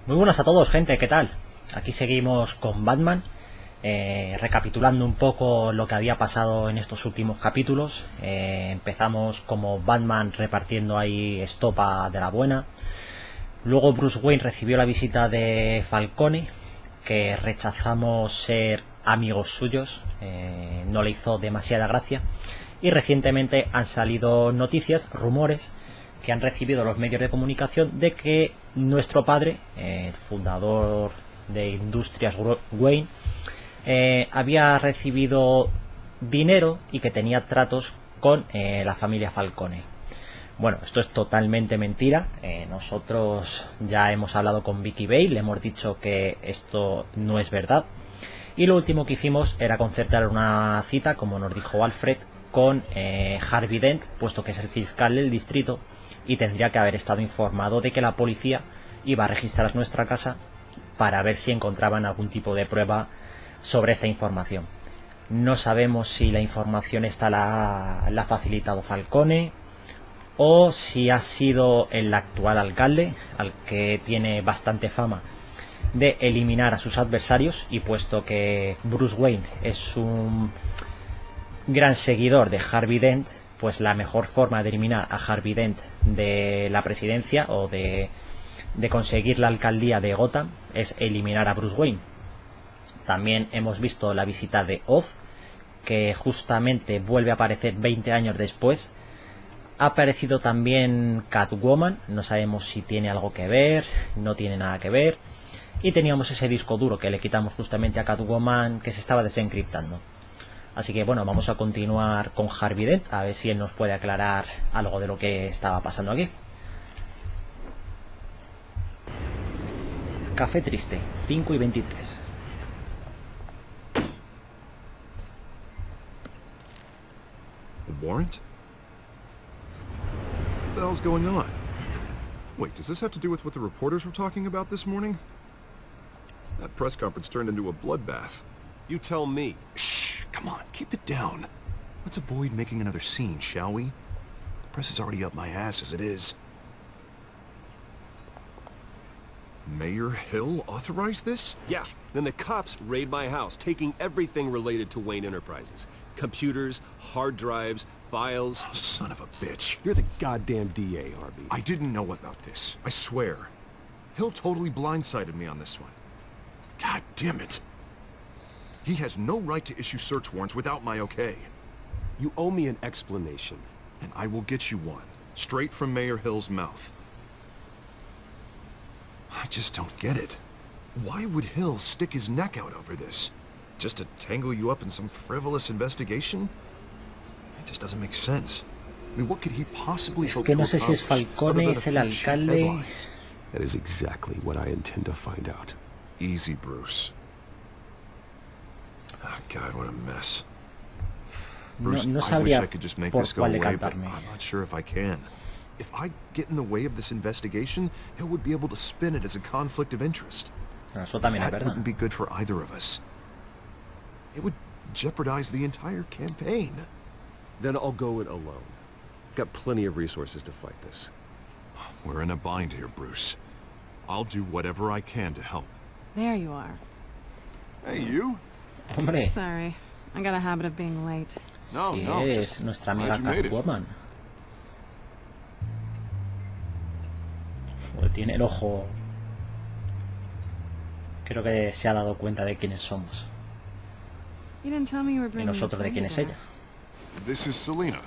Muy buenas a todos, gente, ¿qué tal? Aquí seguimos con Batman, recapitulando un poco lo que había pasado en estos últimos capítulos. Empezamos como Batman repartiendo ahí estopa de la buena. Luego Bruce Wayne recibió la visita de Falcone, que rechazamos ser amigos suyos, no le hizo demasiada gracia. Y recientemente han salido noticias, rumores, que han recibido los medios de comunicación de que nuestro padre, el fundador de Industrias Wayne, había recibido dinero y que tenía tratos con la familia Falcone. Bueno, esto es totalmente mentira. Nosotros ya hemos hablado con Vicky Bale, le hemos dicho que esto no es verdad. Y lo último que hicimos era concertar una cita, como nos dijo Alfred, con Harvey Dent, puesto que es el fiscal del distrito y tendría que haber estado informado de que la policía iba a registrar nuestra casa para ver si encontraban algún tipo de prueba sobre esta información. No sabemos si la información esta la ha facilitado Falcone o si ha sido el actual alcalde, al que tiene bastante fama de eliminar a sus adversarios, y puesto que Bruce Wayne es un gran seguidor de Harvey Dent, pues la mejor forma de eliminar a Harvey Dent de la presidencia o de conseguir la alcaldía de Gotham es eliminar a Bruce Wayne. También hemos visto la visita de Oz, que justamente vuelve a aparecer 20 años después. Ha aparecido también Catwoman, no sabemos si tiene algo que ver, no tiene nada que ver. Y teníamos ese disco duro que le quitamos justamente a Catwoman, que se estaba desencriptando. Así que bueno, vamos a continuar con Harvey Dent, a ver si él nos puede aclarar algo de lo que estaba pasando aquí. Café triste, 5:23. A warrant? What the hell's going on? Wait, does this have to do with what the reporters were talking about this morning? That press conference turned into a bloodbath. You tell me. Shh, come on, keep it down. Let's avoid making another scene, shall we? The press is already up my ass as it is. Mayor Hill authorized this? Yeah, then the cops raid my house, taking everything related to Wayne Enterprises. Computers, hard drives, files. Oh, son of a bitch. You're the goddamn DA, Harvey. I didn't know about this, I swear. Hill totally blindsided me on this one. God damn it. He has no right to issue search warrants without my okay. You owe me an explanation. And I will get you one, straight from Mayor Hill's mouth. I just don't get it. Why would Hill stick his neck out over this? Just to tangle you up in some frivolous investigation? It just doesn't make sense. I mean, what could he possibly hope to No sé si es accomplish Falcone, other es than el a few alcalde. headlines? That is exactly what I intend to find out. Easy, Bruce. Oh, God, what a mess. Bruce, No I wish sabría I could just make por this go cuál away, but decantarme. I'm not sure if I can. If I get in the way of this investigation, Hill would be able to spin it as a conflict of interest. Eso también es That verdad. wouldn't be good for either of us. It would jeopardize the entire campaign. Then I'll go it alone. I've got plenty of resources to fight this. We're in a bind here, Bruce. I'll do whatever I can to help. There you are. Hey, you? Hombre, Sorry, I got a habit of being late. No, si no, es just nuestra glad amiga you made it. Catwoman. Joder, tiene el ojo. Creo que se ha dado cuenta de quiénes somos. You didn't tell me you were Y bringing nosotros de quién es ella. This is Selena.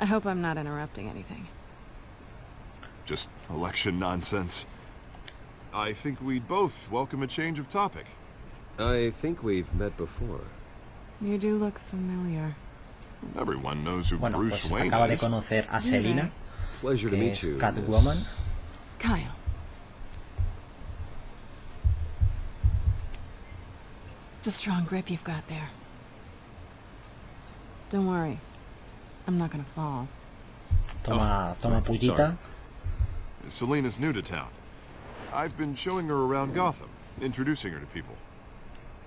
I hope I'm not interrupting anything. Just election nonsense. I think we'd both welcome a change of topic. I think we've met before. You do look familiar. Everyone knows who Bueno, Bruce pues Wayne acaba de is. conocer a Selina, Pleasure to que meet es you, Catwoman. Miss. Kyle. It's a strong grip you've got there. Don't worry. I'm not gonna fall. Toma sorry. pullita. Selena's new to town. I've been showing her around Gotham, introducing her to people.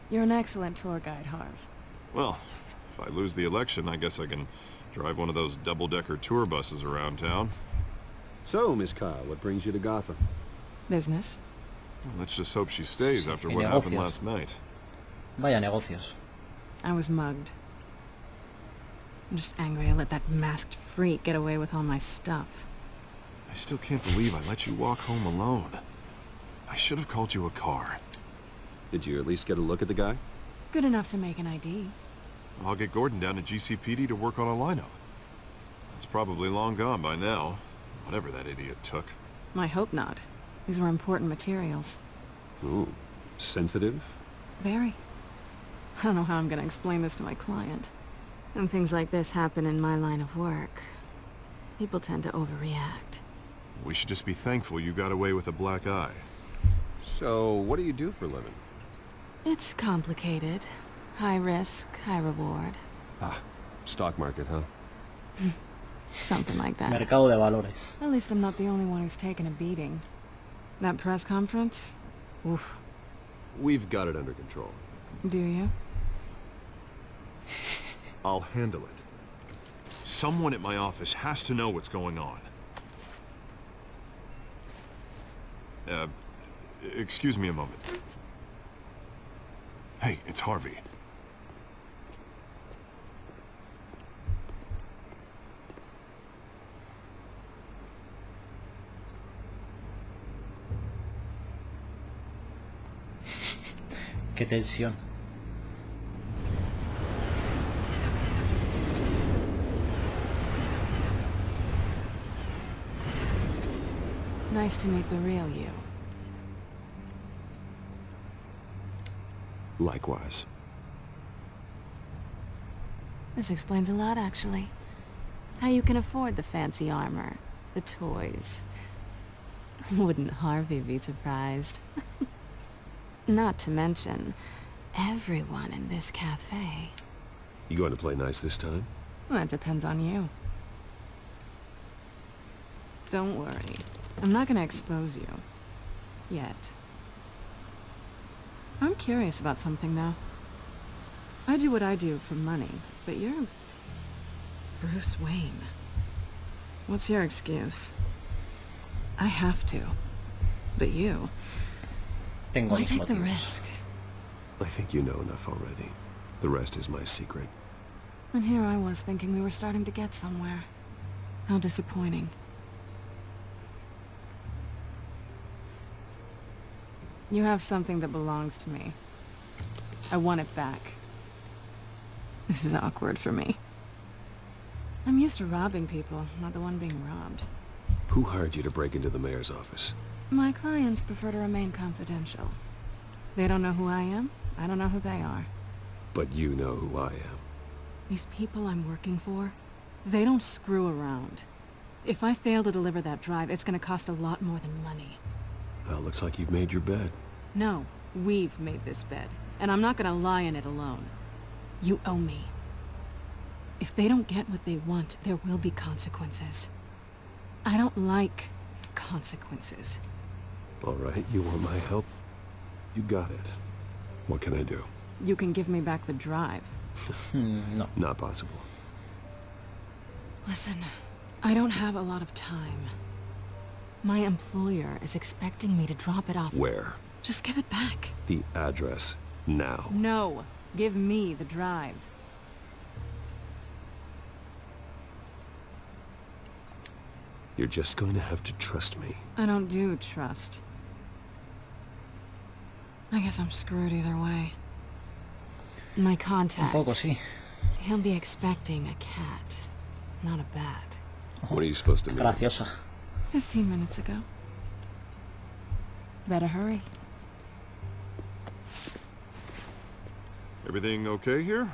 You're an excellent tour guide, Harv. Well, if I lose the election, I guess I can drive one of those double-decker tour buses around town. So, Miss Kyle, what brings you to Gotham? Business. Well, let's just hope she stays after y what happened negocios. last night. Vaya negocios. I was mugged. I'm just angry I let that masked freak get away with all my stuff. I still can't believe I let you walk home alone. I should have called you a car. Did you at least get a look at the guy? Good enough to make an ID. I'll get Gordon down to GCPD to work on a lineup. It's probably long gone by now, whatever that idiot took. I hope not. These were important materials. Ooh, sensitive? Very. I don't know how I'm gonna explain this to my client. When things like this happen in my line of work, people tend to overreact. We should just be thankful you got away with a black eye. So, what do you do for a living? It's complicated. High risk, high reward. Ah, stock market, huh? Something like that. Mercado de valores. At least I'm not the only one who's taken a beating. That press conference? Oof. We've got it under control. Do you? I'll handle it. Someone at my office has to know what's going on. Excuse me a moment. Hey, it's Harvey. Qué tensión. Nice to meet the real you. Likewise. This explains a lot, actually. How you can afford the fancy armor, the toys. Wouldn't Harvey be surprised? Not to mention, everyone in this cafe. You going to play nice this time? Well, that depends on you. Don't worry. I'm not gonna expose you. Yet. I'm curious about something, though. I do what I do for money, but you're Bruce Wayne. What's your excuse? I have to. But you... Tengo Why mis take the motivos. risk? I think you know enough already. The rest is my secret. And here I was thinking we were starting to get somewhere. How disappointing. You have something that belongs to me. I want it back. This is awkward for me. I'm used to robbing people, not the one being robbed. Who hired you to break into the mayor's office? My clients prefer to remain confidential. They don't know who I am. I don't know who they are. But you know who I am. These people I'm working for, they don't screw around. If I fail to deliver that drive, it's gonna cost a lot more than money. Well, looks like you've made your bed. No, we've made this bed, and I'm not gonna lie in it alone. You owe me. If they don't get what they want, there will be consequences. I don't like consequences. All right, you want my help? You got it. What can I do? You can give me back the drive. No. Not possible. Listen, I don't have a lot of time. My employer is expecting me to drop it off. Where? Just give it back. The address. Now. No, give me the drive. You're just going to have to trust me. I don't do trust. I guess I'm screwed either way. My Un contact, poco, sí. he'll be expecting a cat, not a bat. What are you supposed to mean? Graciosa. 15 minutes ago. Better hurry. Everything okay here?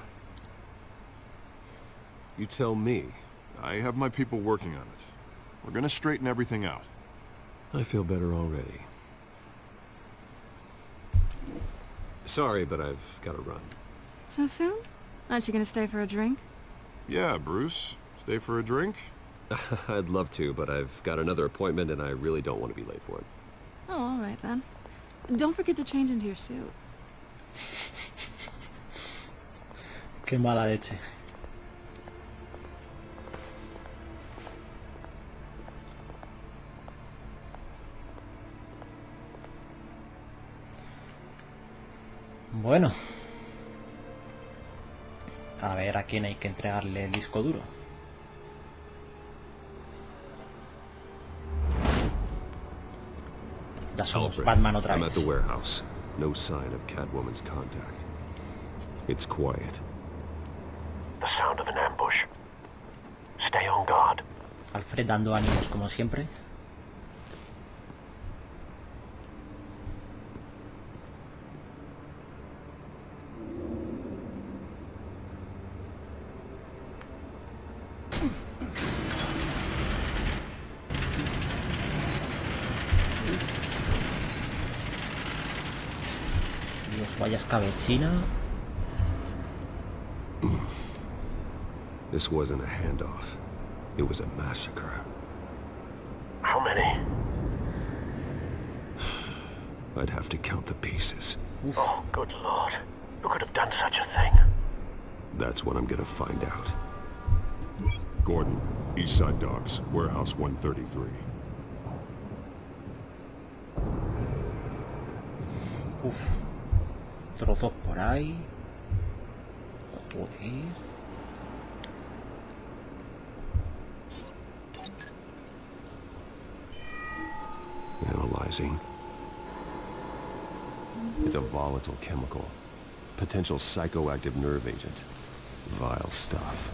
You tell me. I have my people working on it. We're gonna straighten everything out. I feel better already. Sorry, but I've got to run. So soon? Aren't you gonna stay for a drink? Yeah, Bruce. Stay for a drink? I'd love to, but I've got another appointment and I really don't want to be late for it. Oh, all right then. Don't forget to change into your suit. Qué mala leche. Bueno. A ver a quién hay que entregarle el disco duro. Ya somos Alfred, Batman otra I'm at vez. the warehouse. No sign of Catwoman's contact. It's quiet. The sound of an ambush. Stay on guard. Alfred dando ánimos como siempre. Dios, vaya escabechina. This wasn't a handoff. It was a massacre. How many? I'd have to count the pieces. Oh, good lord. Who could have done such a thing? That's what I'm gonna find out. Gordon, East Side Docks, Warehouse 133. Uf. Trozos por ahí. Joder. Analyzing. It's a volatile chemical. Potential psychoactive nerve agent. Vile stuff.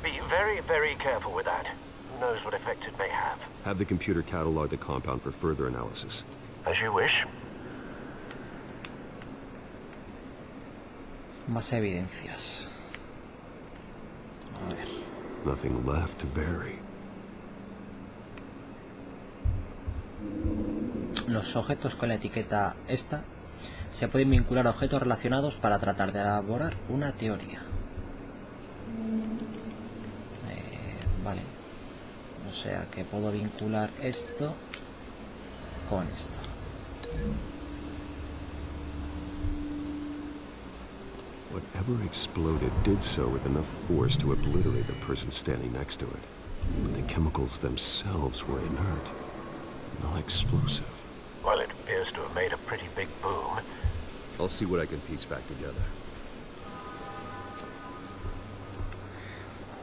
Be very, very careful with that. Who knows what effect it may have? Have the computer catalog the compound for further analysis. As you wish. Más evidencias. A ver. Nothing left to bury. Los objetos con la etiqueta esta se pueden vincular a objetos relacionados para tratar de elaborar una teoría. Vale. O sea que puedo vincular esto con esto. Whatever exploded did so with enough force to obliterate the person standing next to it. But the chemicals themselves were inert, not explosive. Well, it appears to have made a pretty big boom. I'll see what I can piece back together.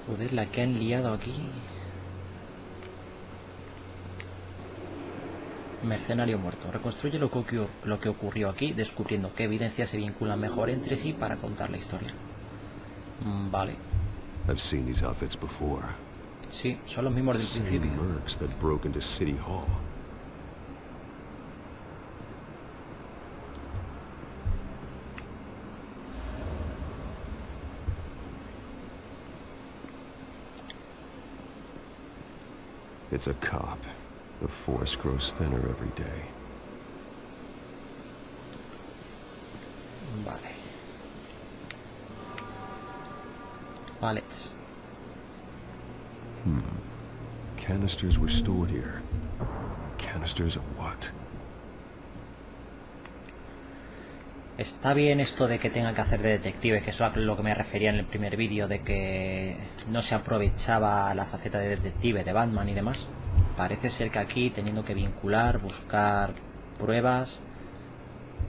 Joder, la que han liado aquí. Mercenario muerto. Reconstruye lo que ocurrió aquí, descubriendo qué evidencias se vinculan mejor entre sí para contar la historia. Vale. I've seen these outfits before. Sí, son los mismos del Same principio. mercs that broke into City Hall. It's a cop. The force grows thinner every day. Vale. Pallets. Canisters were stored here. Canisters of what? Está bien esto de que tenga que hacer de detective, que eso es a lo que me refería en el primer vídeo, de que no se aprovechaba la faceta de detective de Batman y demás. Parece ser que aquí, teniendo que vincular, buscar pruebas,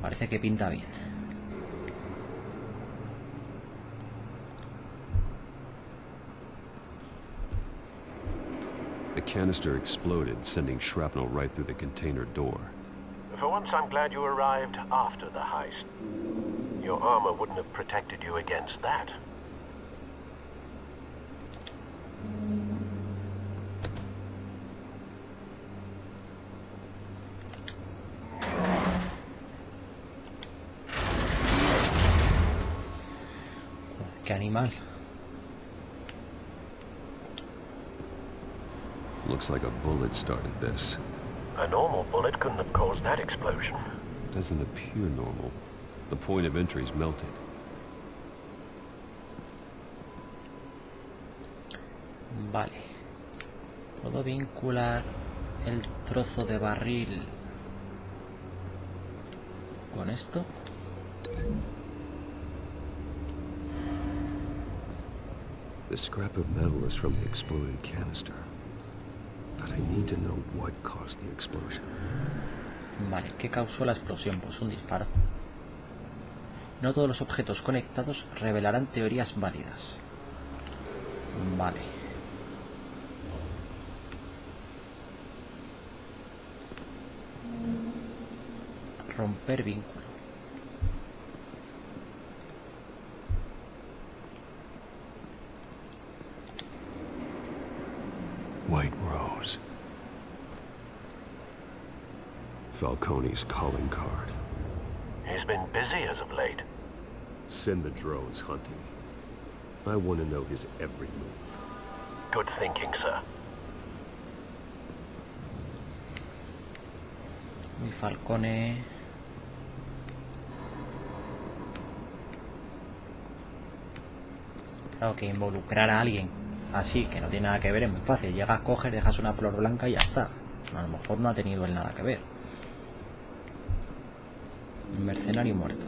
parece que pinta bien. The canister exploded, sending shrapnel right through the container door. For once, I'm glad you arrived after the heist. Your armor wouldn't have protected you against that. ¡Qué animal! Looks like a bullet started this. A normal bullet couldn't have caused that explosion. Doesn't appear normal. The point of entry's melted. Vale. Puedo vincular el trozo de barril con esto. The scrap of metal is from the exploded canister. But I need to know what caused the explosion. Vale, ¿qué causó la explosión? Pues un disparo. No todos los objetos conectados revelarán teorías válidas. Vale. Romper vínculo. White Rose. Falcone's calling card. He's been busy as of late. Send the drones hunting. I want to know his every move. Good thinking, sir. Mi Falcone. Claro que involucrar a alguien así, que no tiene nada que ver, es muy fácil. Llegas, coges, dejas una flor blanca y ya está. A lo mejor no ha tenido él nada que ver. Un mercenario muerto.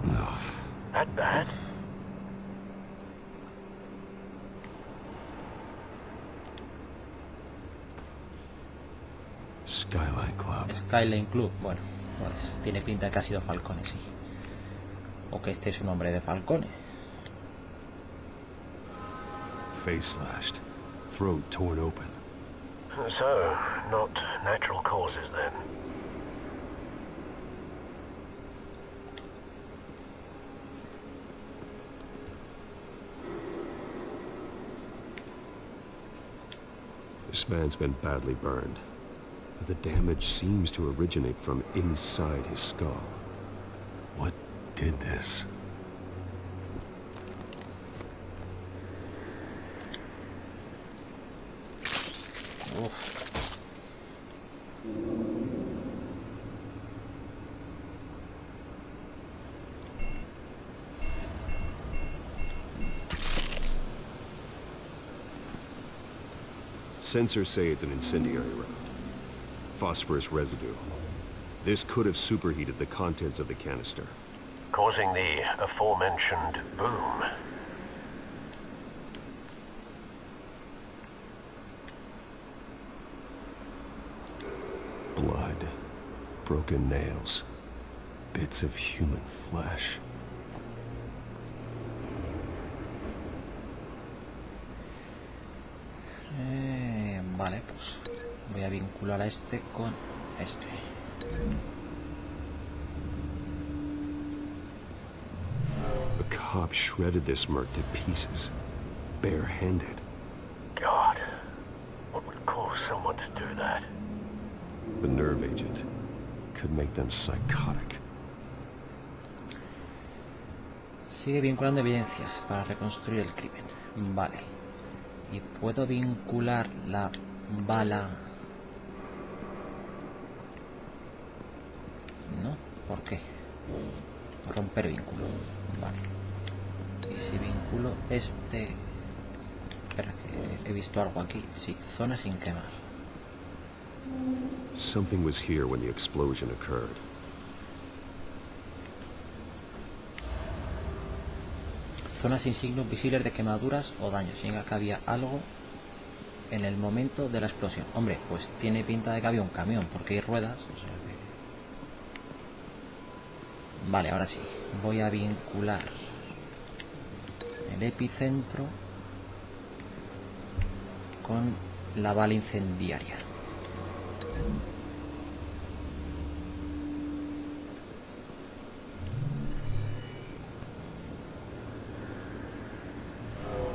No. That bad? Skyline Club. Skyline Club, bueno, pues tiene pinta de que ha sido Falcone, sí. O que este es un hombre de Falcone. Face slashed. Throat torn open. So, not natural causes then. This man's been badly burned. But the damage seems to originate from inside his skull. What did this? Uf. Sensors say it's an incendiary round. Phosphorus residue. This could have superheated the contents of the canister. Causing the aforementioned boom. Blood. Broken nails. Bits of human flesh. Vale, pues voy a vincular a este con este. A cop shredded this merc to pieces. Bare-handed. God, what would cause someone to do that? The nerve agent could make them psychotic. Sigue vinculando evidencias para reconstruir el crimen. Vale. Y puedo vincular la bala. ¿No? ¿Por qué? Romper vínculo. Vale. Y si vinculo este... Espera, que he visto algo aquí. Sí, zona sin quemar. Something was here when the explosion occurred. Zonas sin signos visibles de quemaduras o daños. Significa que había algo en el momento de la explosión. Hombre, pues tiene pinta de que había un camión, porque hay ruedas. O sea que... Vale, ahora sí. Voy a vincular el epicentro con la bala incendiaria.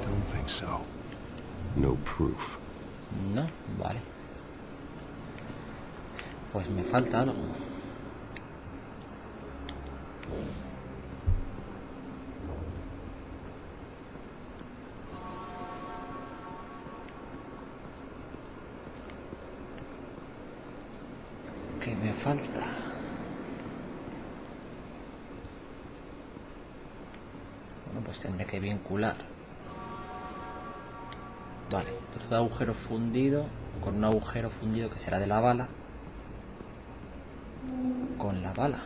Don't think so. No proof. No, vale. Pues me falta algo. ¿Qué me falta? Bueno, pues tendré que vincular. Vale, trozo de agujero fundido con un agujero fundido que será de la bala. Con la bala.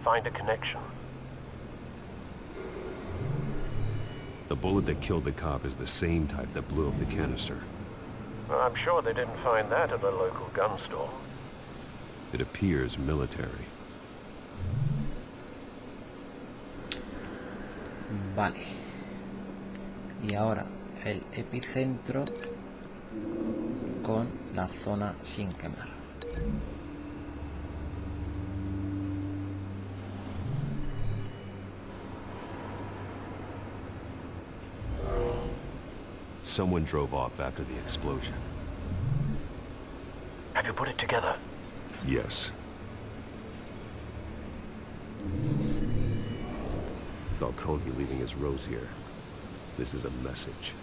Find a connection. The bullet that killed the cop is the same type that blew up the canister. Well, I'm sure they didn't find that at a local gun store. It appears military. Vale. Y ahora el epicentro con la zona sin quemar. Someone drove off after the explosion. Have you put it together? Yes. Falcone leaving his rose here. This is a message.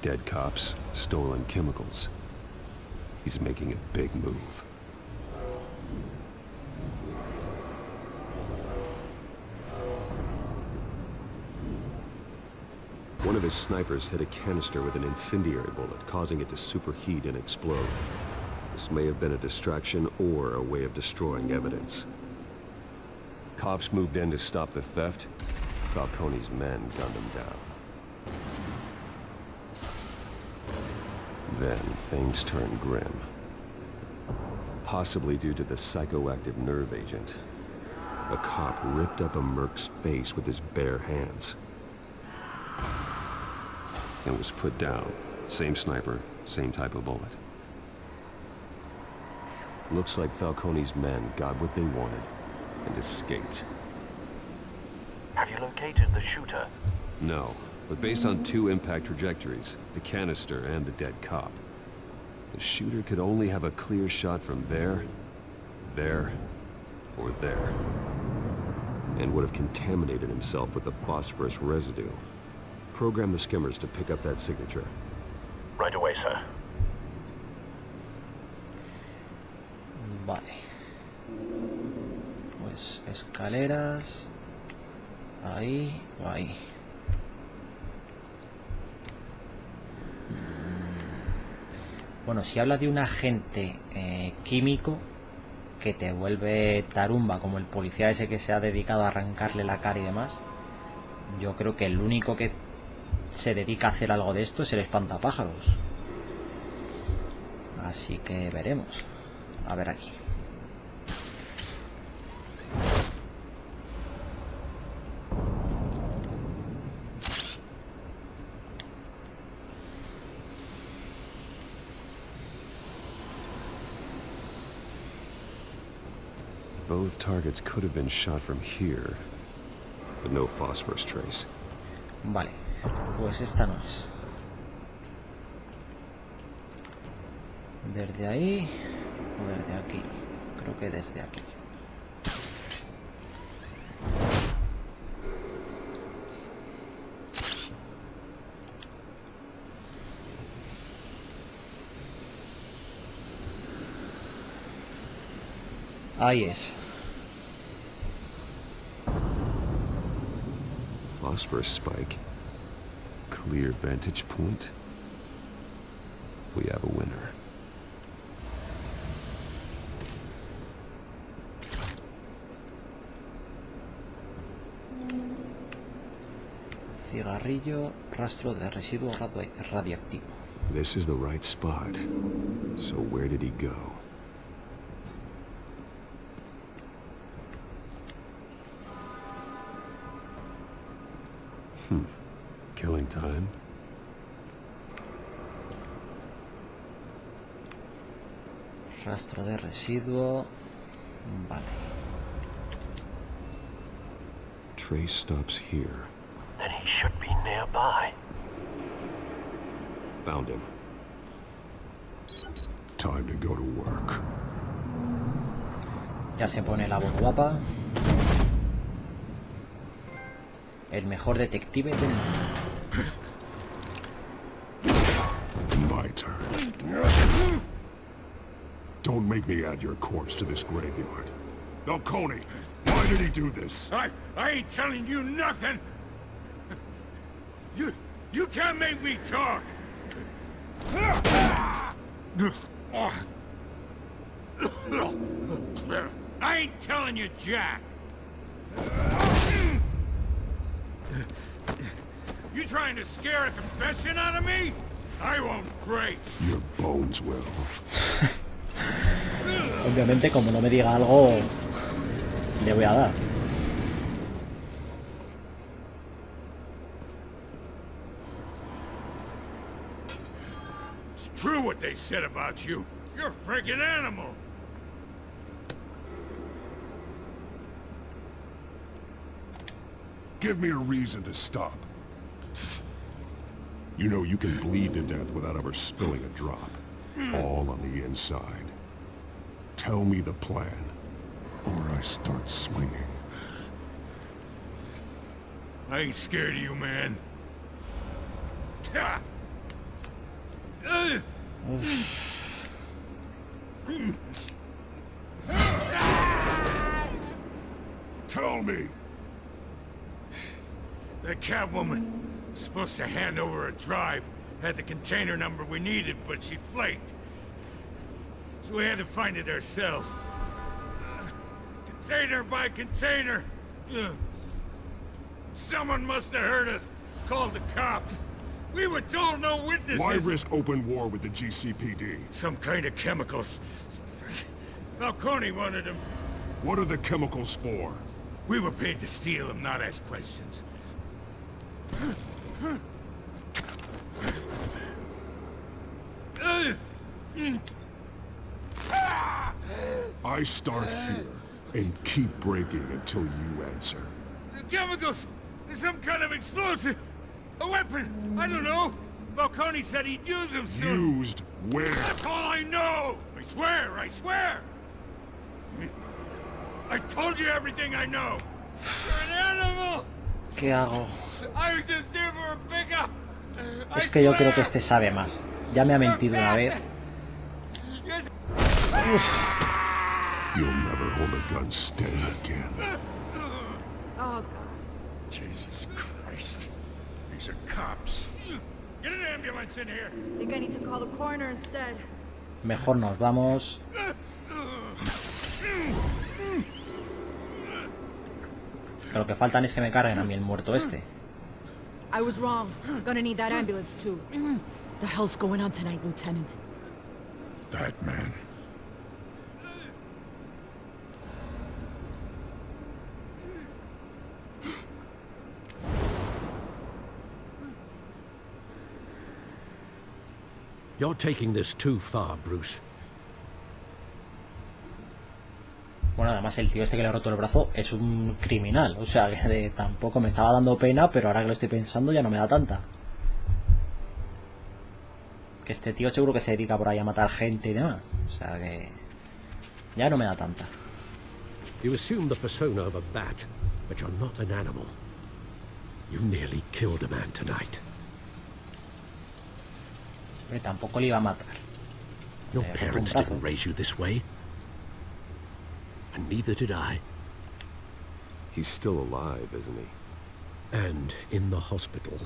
Dead cops, stolen chemicals. He's making a big move. One of his snipers hit a canister with an incendiary bullet, causing it to superheat and explode. This may have been a distraction or a way of destroying evidence. Cops moved in to stop the theft. Falcone's men gunned him down. Then things turned grim. Possibly due to the psychoactive nerve agent. A cop ripped up a merc's face with his bare hands. And was put down. Same sniper, same type of bullet. Looks like Falcone's men got what they wanted and escaped. Have you located the shooter? No, but based on two impact trajectories, the canister and the dead cop, the shooter could only have a clear shot from there, or there, and would have contaminated himself with the phosphorus residue. Program the skimmers to pick up that signature. Right away, sir. Vale. Pues escaleras. Ahí o ahí. Bueno, si habla de un agente químico que te vuelve tarumba, como el policía ese que se ha dedicado a arrancarle la cara y demás, yo creo que el único que se dedica a hacer algo de esto es el espantapájaros. Así que veremos. A ver aquí. Both targets could have been shot from here, but no phosphorus trace. Vale, pues esta no es. ¿Desde ahí o desde aquí? Creo que desde aquí. Ahí es. Phosphorus spike. Clear vantage point. We have a winner. Cigarrillo, rastro de residuo radiactivo. This is the right spot. So where did he go? Killing time? Rastro de residuo. Vale. Trace stops here. Then he should be nearby. Found him. Time to go to work. Ya se pone la voz guapa. El mejor detective del mundo. My turn. Don't make me add your corpse to this graveyard. Falcone, why did he do this? I ain't telling you nothing! You can't make me talk! I ain't telling you, Jack! You trying to scare a confession out of me? I won't break. Your bones will. Obviamente, como no me diga algo, le voy a dar. It's true what they said about you. You're a friggin' animal. Give me a reason to stop. You know you can bleed to death without ever spilling a drop. All on the inside. Tell me the plan, or I start swinging. I ain't scared of you, man. Ha! Tell me! That Catwoman was supposed to hand over a drive. Had the container number we needed, but she flaked. So we had to find it ourselves. Container by container. Someone must have heard us. Called the cops. We were told no witnesses. Why risk open war with the GCPD? Some kind of chemicals. Falcone wanted them. What are the chemicals for? We were paid to steal them, not ask questions. I start here and keep breaking until you answer. The chemicals! There's some kind of explosive! A weapon! I don't know! Falcone said he'd use them soon! Used where? That's all I know! I swear! I swear! I told you everything I know! You're an animal! ¿Qué hago? I was just here for a pickup! Es que yo creo que este sabe más. Ya me ha mentido una vez. You'll never hold a gun steady again. Oh, God. Jesus Christ. These are cops. Get an ambulance in here! I think I need to call the coroner instead. Mejor nos vamos. Que lo que faltan es que me carguen a mí el muerto este. I was wrong. Gonna need that ambulance too. The hell's going on tonight, Lieutenant? That man. You're taking this too far, Bruce. Bueno, además el tío este que le ha roto el brazo es un criminal. O sea, que tampoco me estaba dando pena, pero ahora que lo estoy pensando ya no me da tanta. Que este tío seguro que se dedica por ahí a matar gente y demás. O sea que ya no me da tanta. You assume the persona of a bat, but you're not an animal. You nearly killed a man tonight. Pero tampoco le iba a matar. Your roto un parents brazo. didn't raise you this way. And neither did I. He's still alive, isn't he? And in the hospital.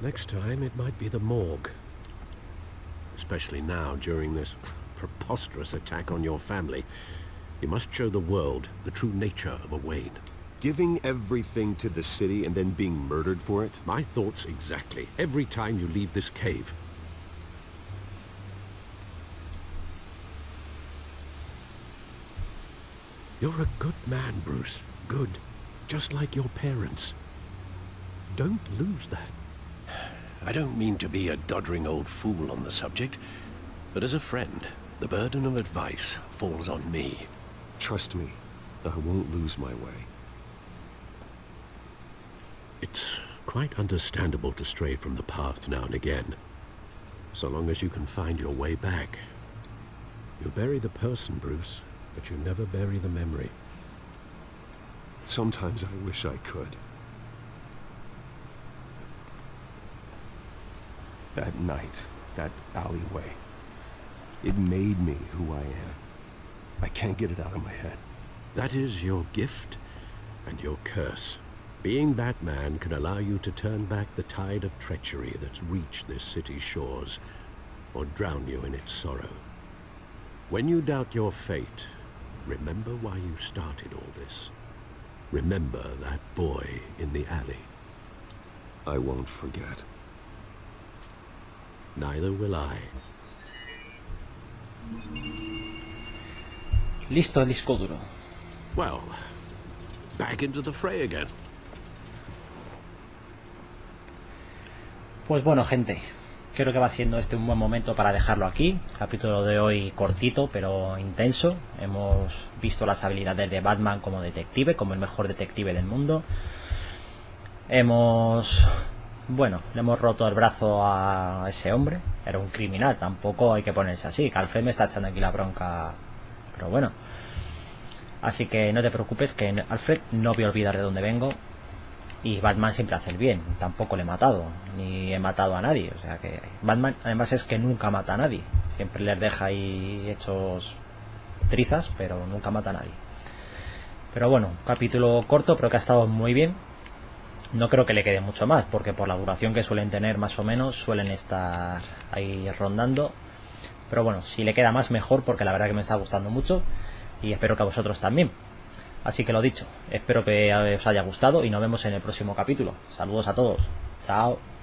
Next time it might be the morgue. Especially now, during this preposterous attack on your family. You must show the world the true nature of a Wayne. Giving everything to the city and then being murdered for it? My thoughts exactly. Every time you leave this cave. You're a good man, Bruce. Good. Just like your parents. Don't lose that. I don't mean to be a doddering old fool on the subject, but as a friend, the burden of advice falls on me. Trust me, I won't lose my way. It's quite understandable to stray from the path now and again, so long as you can find your way back. You bury the person, Bruce, but you never bury the memory. Sometimes I wish I could. That night, that alleyway, it made me who I am. I can't get it out of my head. That is your gift and your curse. Being Batman can allow you to turn back the tide of treachery that's reached this city's shores, or drown you in its sorrow. When you doubt your fate, remember why you started all this. Remember that boy in the alley. I won't forget. Neither will I. Listo el disco duro. Well, back into the fray again. Pues bueno, gente, creo que va siendo este un buen momento para dejarlo aquí. Capítulo de hoy cortito pero intenso. Hemos visto las habilidades de Batman como detective, como el mejor detective del mundo. Le hemos roto el brazo a ese hombre. Era un criminal, tampoco hay que ponerse así. Que Alfred me está echando aquí la bronca, pero bueno. Así que no te preocupes, que Alfred no voy a olvidar de dónde vengo. Y Batman siempre hace el bien. Tampoco le he matado, ni he matado a nadie. O sea que Batman además es que nunca mata a nadie. Siempre les deja ahí hechos trizas, pero nunca mata a nadie. Pero bueno, un capítulo corto, pero que ha estado muy bien. No creo que le quede mucho más, porque por la duración que suelen tener más o menos, suelen estar ahí rondando. Pero bueno, si le queda más mejor, porque la verdad que me está gustando mucho. Y espero que a vosotros también. Así que lo dicho, espero que os haya gustado y nos vemos en el próximo capítulo. Saludos a todos. Chao.